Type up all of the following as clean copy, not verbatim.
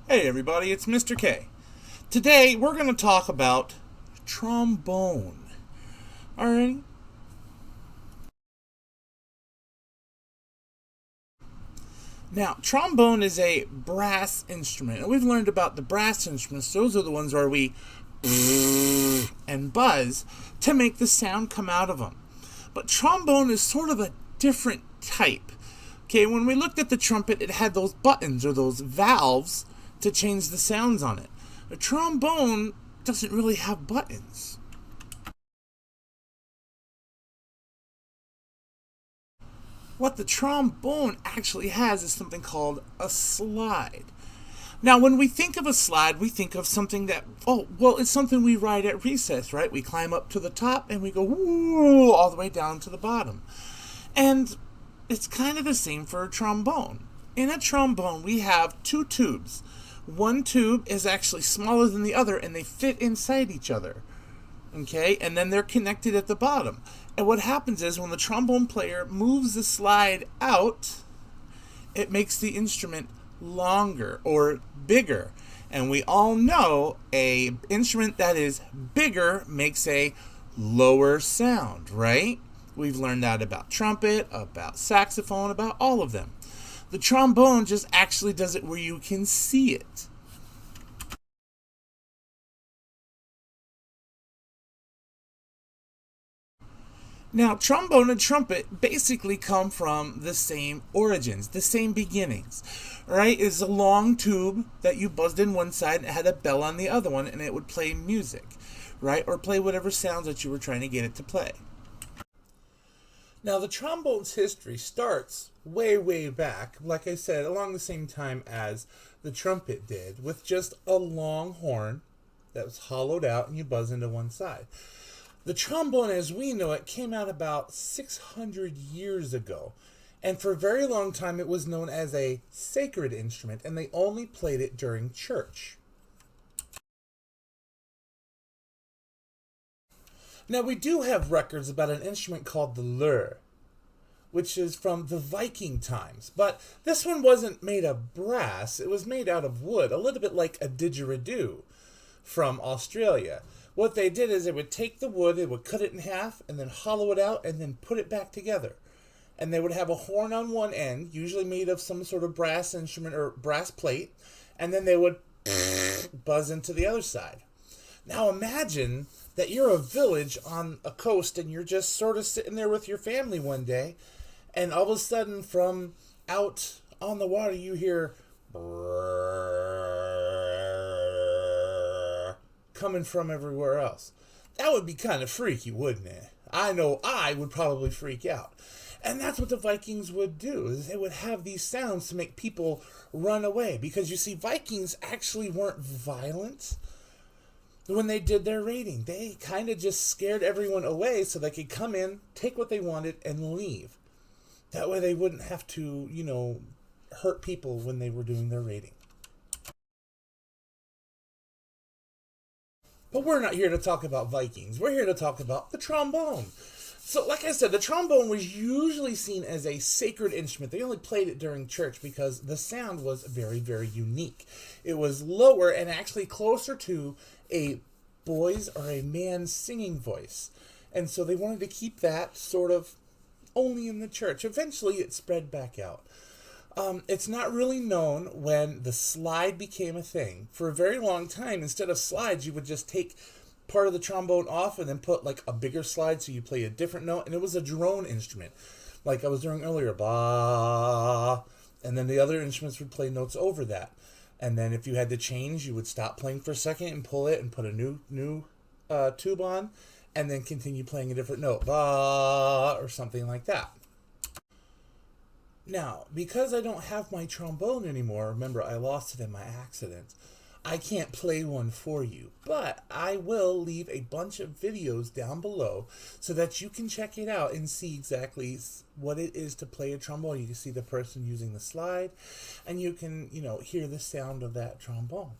Hey everybody, it's Mr. K. Today we're going to talk about trombone. Alright? Now, trombone is a brass instrument, and we've learned about the brass instruments. Those are the ones where we and buzz to make the sound come out of them. But trombone is sort of a different type. Okay, when we looked at the trumpet, it had those buttons or those valves to change the sounds on it. A trombone doesn't really have buttons. What the trombone actually has is something called a slide. Now, when we think of a slide, we think of something that, oh, well, it's something we ride at recess, right? We climb up to the top and we go woo, all the way down to the bottom. And it's kind of the same for a trombone. In a trombone, we have two tubes. One tube is actually smaller than the other and they fit inside each other. Okay, and then they're connected at the bottom. And what happens is when the trombone player moves the slide out, it makes the instrument longer or bigger. And we all know a instrument that is bigger makes a lower sound, right? We've learned that about trumpet, about saxophone, about all of them. The trombone just actually does it where you can see it. Now, trombone and trumpet basically come from the same origins, the same beginnings, right? It's a long tube that you buzzed in one side and it had a bell on the other one and it would play music, right? Or play whatever sounds that you were trying to get it to play. Now, the trombone's history starts way, way back, like I said, along the same time as the trumpet did, with just a long horn that was hollowed out and you buzz into one side. The trombone, as we know it, came out about 600 years ago. And for a very long time, it was known as a sacred instrument, and they only played it during church. Now, we do have records about an instrument called the lyre, which is from the Viking times. But this one wasn't made of brass, it was made out of wood, a little bit like a didgeridoo from Australia. What they did is they would take the wood, they would cut it in half, and then hollow it out, and then put it back together. And they would have a horn on one end, usually made of some sort of brass instrument or brass plate, and then they would buzz into the other side. Now imagine that you're a village on a coast and you're just sort of sitting there with your family one day, and all of a sudden from out on the water you hear coming from everywhere else. That would be kind of freaky, wouldn't it? I know I would probably freak out. And that's what the Vikings would do, is they would have these sounds to make people run away. Because you see, Vikings actually weren't violent when they did their raiding. They kind of just scared everyone away so they could come in, take what they wanted, and leave. That way they wouldn't have to, hurt people when they were doing their raiding. But we're not here to talk about Vikings. We're here to talk about the trombone. So, like I said, the trombone was usually seen as a sacred instrument. They only played it during church because the sound was very, very unique. It was lower and actually closer to a boy's or a man's singing voice. And so they wanted to keep that sort of only in the church. Eventually, it spread back out. It's not really known when the slide became a thing. For a very long time, instead of slides, you would just take part of the trombone off and then put like a bigger slide so you play a different note, and it was a drone instrument. Like I was doing earlier, ba, and then the other instruments would play notes over that. And then if you had to change, you would stop playing for a second and pull it and put a new tube on, and then continue playing a different note, ba, or something like that. Now, because I don't have my trombone anymore, remember I lost it in my accident, I can't play one for you. But I will leave a bunch of videos down below so that you can check it out and see exactly what it is to play a trombone. You can see the person using the slide, and you can, hear the sound of that trombone.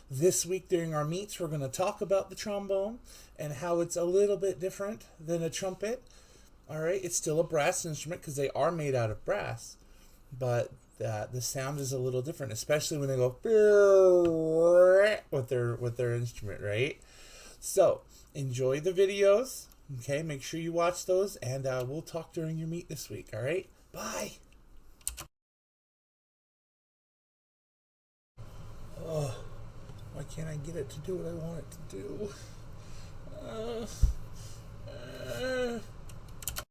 This week during our meets, we're going to talk about the trombone and how it's a little bit different than a trumpet. All right, it's still a brass instrument because they are made out of brass. but the sound is a little different, especially when they go with their instrument, right? So enjoy the videos. Okay, make sure you watch those, and we'll talk during your meet this week. All right, bye. Oh, why can't I get it to do what I want it to do? Uh, uh,